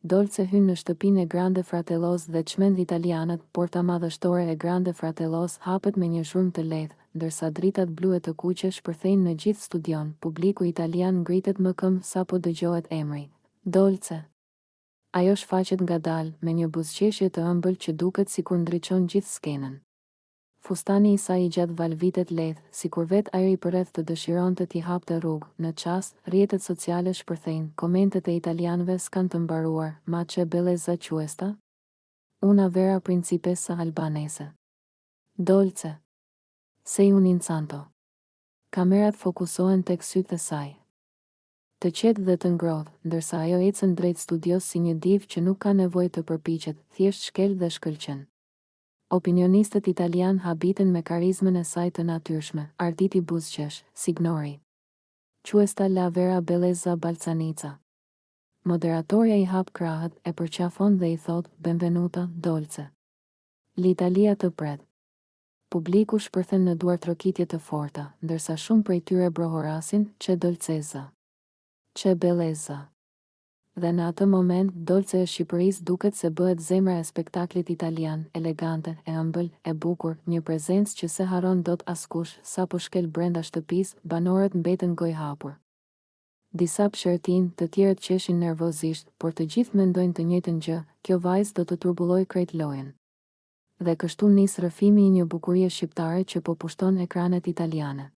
Dolce hyn në shtëpinë e Grande Fratellos dhe çmend italianët, porta madhështore e Grande Fratellos hapet me një zhurmë të lehtë, ndërsa dritat blu e të kuqe shpërthejnë në gjithë studion. Publiku italian ngritet më këmbë sapo dëgjohet emri Dolce. Ajo shfaqet ngadalë, me një buzëqeshje të ëmbël që duket sikur ndriçon gjithë skenën. Fustani i saj I gjatë valvitet lehtë, sikur vetë ajo I përreth të dëshironte t'i hapte rrugë. Në qast, rrjetet sociale shpërthejnë, komentet e italianëve s'kan të mbaruar, ma che bellezza questa? Una vera principessa albanese. Dolce. Sei un incanto. Kamerat fokusohen tek sytë e saj. Të qetë dhe të ngrohtë, ndërsa ajo ecën drejt studios si një divë që nuk ka nevojë të përpiqet, thjesht shkel dhe shkëlqen. Opinionistët italian habiten me karizmën e saj të natyrshme, arditi buzëqesh, signori. Questa la vera bellezza balcanica. Moderatorja I hap krahët, e përqafon dhe I thot, benvenuta, Dolce. L'Italia të pret. Publiku shpërthen në duar trokitje të forta, ndërsa shumë prej tyre brohorasin, che dolcezza. Che bellezza. Dhe në atë moment, Dolce e Shqipërisë duket se bëhet zemra e spektaklit italian, elegante, e ëmbël, e bukur, një prezencë që se haron dot askush. Sapo shkel brenda shtëpisë, banorët mbeten gojë hapur. Disa pëshërtin, të tjerët qeshin nervozisht, por të gjithë mendojnë të njëjtën gjë, kjo vajzë do të turbullojë krejt lojën. Dhe kështu nis rrëfimi I një bukurie shqiptare që po pushton ekranet italiane.